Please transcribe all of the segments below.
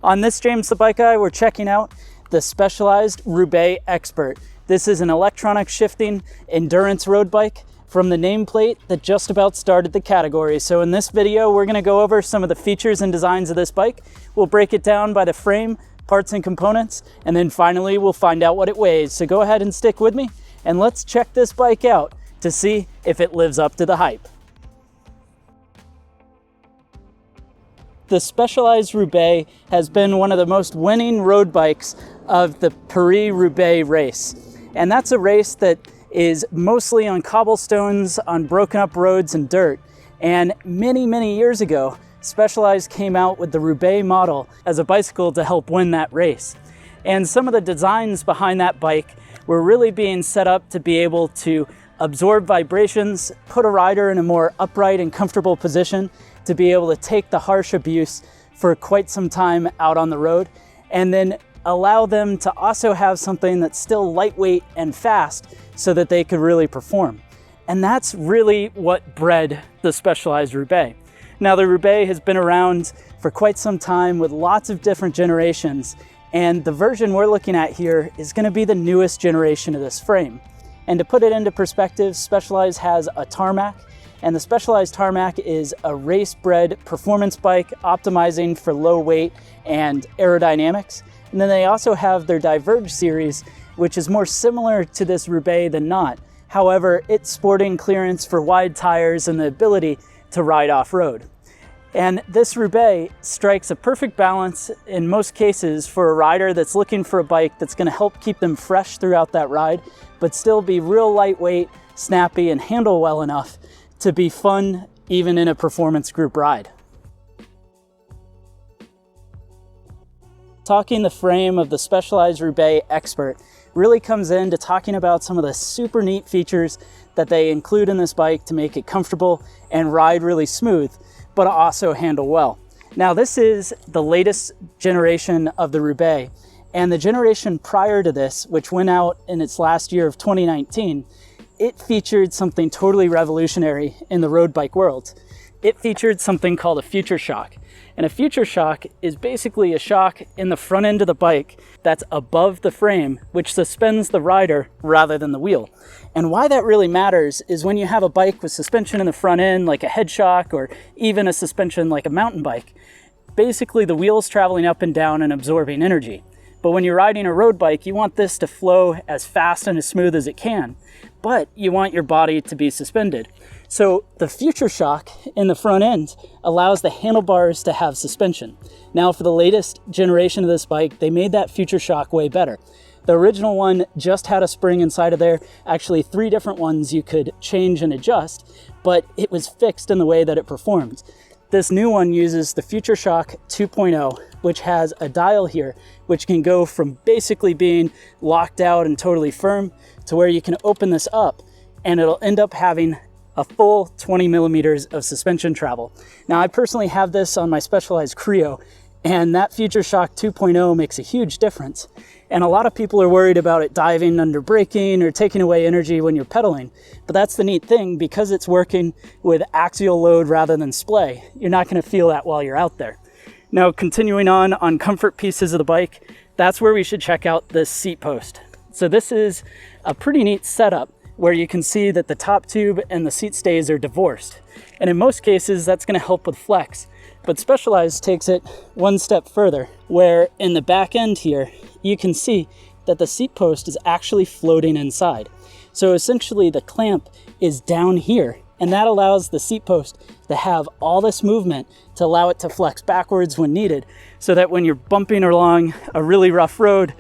On this James the Bike Guy, we're checking out the Specialized Roubaix Expert. This is an electronic shifting endurance road bike from the nameplate that just about started the category. So in this video, we're gonna go over some of the features and designs of this bike. We'll break it down by the frame, parts and components, and then finally we'll find out what it weighs. So go ahead and stick with me and let's check this bike out to see if it lives up to the hype. The Specialized Roubaix has been one of the most winning road bikes of the Paris-Roubaix race. And that's a race that is mostly on cobblestones, on broken up roads and dirt. And many years ago, Specialized came out with the Roubaix model as a bicycle to help win that race. And some of the designs behind that bike were really being set up to be able to absorb vibrations, put a rider in a more upright and comfortable position, to be able to take the harsh abuse for quite some time out on the road, and then allow them to also have something that's still lightweight and fast so that they could really perform. And that's really what bred the Specialized Roubaix. Now, the Roubaix has been around for quite some time with lots of different generations, and the version we're looking at here is going to be the newest generation of this frame. And to put it into perspective, Specialized has a tarmac, and the Specialized tarmac is a race-bred performance bike optimizing for low weight and aerodynamics. And then they also have their Diverge series, which is more similar to this Roubaix than not. However, it's sporting clearance for wide tires and the ability to ride off-road. And this Roubaix strikes a perfect balance in most cases for a rider that's looking for a bike that's going to help keep them fresh throughout that ride, but still be real lightweight, snappy, and handle well enough to be fun even in a performance group ride. Talking the frame of the Specialized Roubaix Expert really comes into talking about some of the super neat features that they include in this bike to make it comfortable and ride really smooth, but also handle well. Now, this is the latest generation of the Roubaix, and the generation prior to this, which went out in its last year of 2019, it featured something totally revolutionary in the road bike world. It featured something called a future shock. And a future shock is basically a shock in the front end of the bike that's above the frame, which suspends the rider rather than the wheel. And why that really matters is when you have a bike with suspension in the front end, like a head shock, or even a suspension like a mountain bike, basically the wheel's traveling up and down and absorbing energy. But when you're riding a road bike, you want this to flow as fast and as smooth as it can, but you want your body to be suspended. So the future shock in the front end allows the handlebars to have suspension. Now, for the latest generation of this bike, they made that future shock way better. The original one just had a spring inside of there, actually 3 different ones you could change and adjust, but it was fixed in the way that it performed. This new one uses the Future Shock 2.0, which has a dial here, which can go from basically being locked out and totally firm to where you can open this up and it'll end up having a full 20 millimeters of suspension travel. Now, I personally have this on my Specialized Creo, and that Future Shock 2.0 makes a huge difference. And a lot of people are worried about it diving under braking or taking away energy when you're pedaling. But that's the neat thing, because it's working with axial load rather than splay. You're not going to feel that while you're out there. Now, continuing on comfort pieces of the bike, that's where we should check out this seat post. So this is a pretty neat setup where you can see that the top tube and the seat stays are divorced. And in most cases, that's going to help with flex. But Specialized takes it one step further, where in the back end here, you can see that the seat post is actually floating inside. So essentially the clamp is down here, and that allows the seat post to have all this movement to allow it to flex backwards when needed, so that when you're bumping along a really rough road,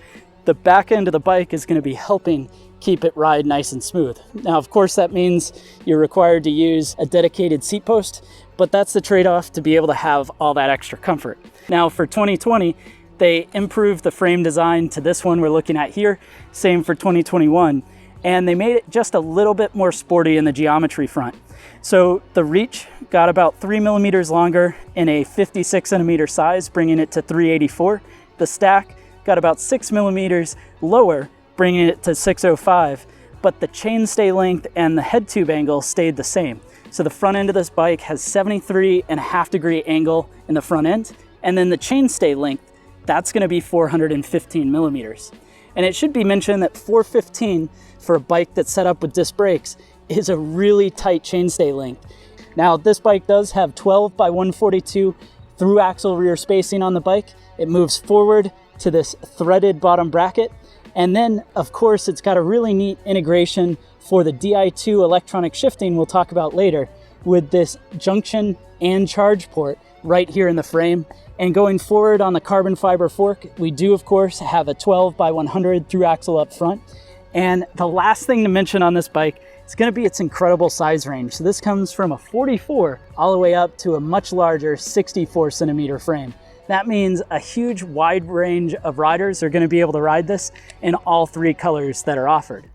the back end of the bike is going to be helping keep it ride nice and smooth. Now, of course, that means you're required to use a dedicated seat post, but that's the trade-off to be able to have all that extra comfort. Now, for 2020, they improved the frame design to this one we're looking at here, same for 2021, and they made it just a little bit more sporty in the geometry front. So the reach got about 3 millimeters longer in a 56 centimeter size, bringing it to 384. The stack got about 6 millimeters lower, bringing it to 605, but the chainstay length and the head tube angle stayed the same. So the front end of this bike has 73.5 degree angle in the front end, and then the chainstay length that's going to be 415 millimeters. And it should be mentioned that 415 for a bike that's set up with disc brakes is a really tight chainstay length. Now, this bike does have 12 by 142 through axle rear spacing on the bike. It moves forward to this threaded bottom bracket. And then, of course, it's got a really neat integration for the Di2 electronic shifting we'll talk about later, with this junction and charge port right here in the frame. And going forward on the carbon fiber fork, we do, of course, have a 12 by 100 through axle up front. And the last thing to mention on this bike is going to be its incredible size range. So this comes from a 44 all the way up to a much larger 64 centimeter frame. That means a huge wide range of riders are going to be able to ride this in all three colors that are offered.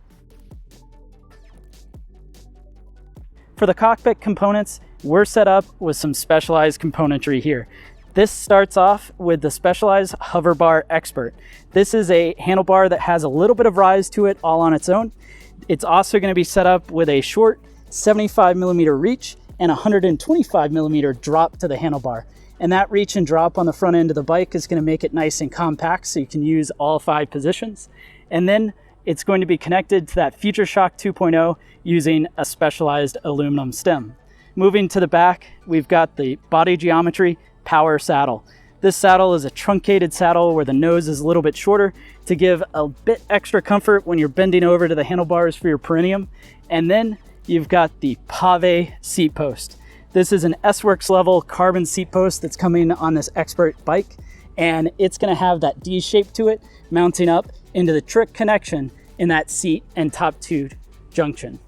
For the cockpit components, we're set up with some specialized componentry here. This starts off with the Specialized Hover Bar Expert. This is a handlebar that has a little bit of rise to it all on its own. It's also going to be set up with a short 75 millimeter reach and 125 millimeter drop to the handlebar. And that reach and drop on the front end of the bike is going to make it nice and compact so you can use all 5 positions. And then it's going to be connected to that Future Shock 2.0 using a specialized aluminum stem. Moving to the back, we've got the body geometry power saddle. This saddle is a truncated saddle where the nose is a little bit shorter to give a bit extra comfort when you're bending over to the handlebars for your perineum. And then you've got the pave seat post. This is an S-Works level carbon seat post that's coming on this Expert bike, and it's going to have that D shape to it, mounting up into the trick connection in that seat and top tube junction.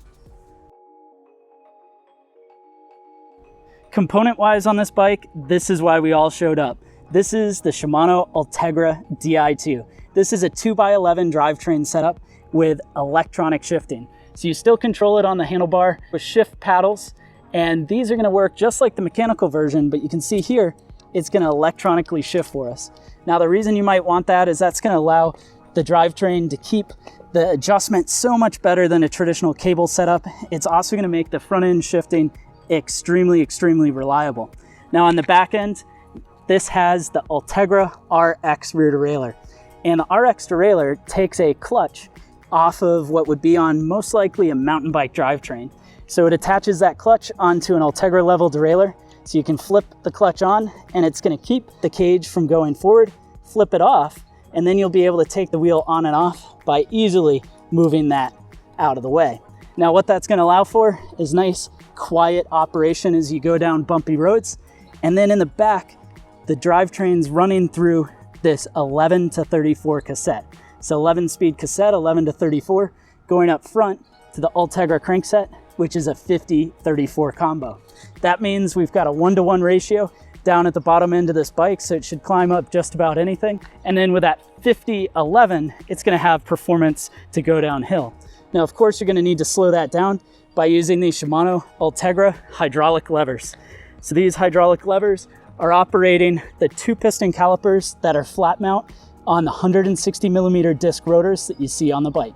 Component-wise on this bike, this is why we all showed up. This is the Shimano Ultegra Di2. This is a 2x11 drivetrain setup with electronic shifting. So you still control it on the handlebar with shift paddles, and these are going to work just like the mechanical version, but you can see here, it's going to electronically shift for us. Now, the reason you might want that is that's going to allow the drivetrain to keep the adjustment so much better than a traditional cable setup. It's also going to make the front end shifting extremely reliable. Now on the back end, this has the Ultegra RX rear derailleur. And the RX derailleur takes a clutch off of what would be on most likely a mountain bike drivetrain. So it attaches that clutch onto an Ultegra level derailleur, so you can flip the clutch on and it's going to keep the cage from going forward, flip it off, and then you'll be able to take the wheel on and off by easily moving that out of the way. Now what that's going to allow for is nice quiet operation as you go down bumpy roads. And then in the back, the drivetrain's running through this 11 to 34 cassette. So 11 speed cassette, 11 to 34, going up front to the Ultegra crankset, which is a 50-34 combo. That means we've got a 1-to-1 ratio down at the bottom end of this bike, so it should climb up just about anything. And then with that 50-11, it's going to have performance to go downhill. Now, of course, you're going to need to slow that down by using these Shimano Ultegra hydraulic levers. So these hydraulic levers are operating the 2-piston calipers that are flat mount on the 160 millimeter disc rotors that you see on the bike.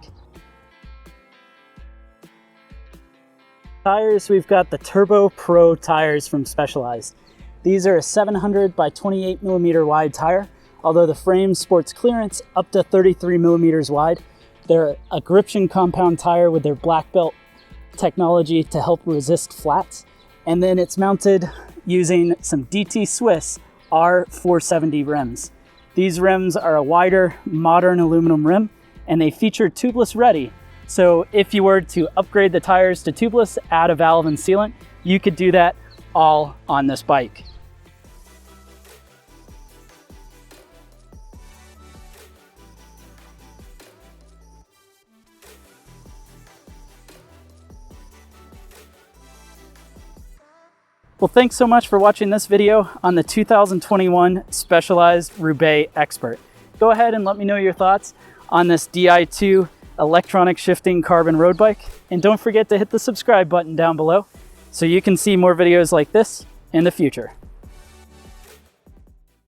Tires, we've got the Turbo Pro tires from Specialized. These are a 700 by 28 millimeter wide tire, although the frame sports clearance up to 33 millimeters wide. They're a gription compound tire with their black belt technology to help resist flats. And then it's mounted using some DT Swiss R470 rims. These rims are a wider, modern aluminum rim, and they feature tubeless ready. So if you were to upgrade the tires to tubeless, add a valve and sealant, you could do that all on this bike. Well, thanks so much for watching this video on the 2021 Specialized Roubaix Expert. Go ahead and let me know your thoughts on this Di2 electronic shifting carbon road bike. And don't forget to hit the subscribe button down below so you can see more videos like this in the future.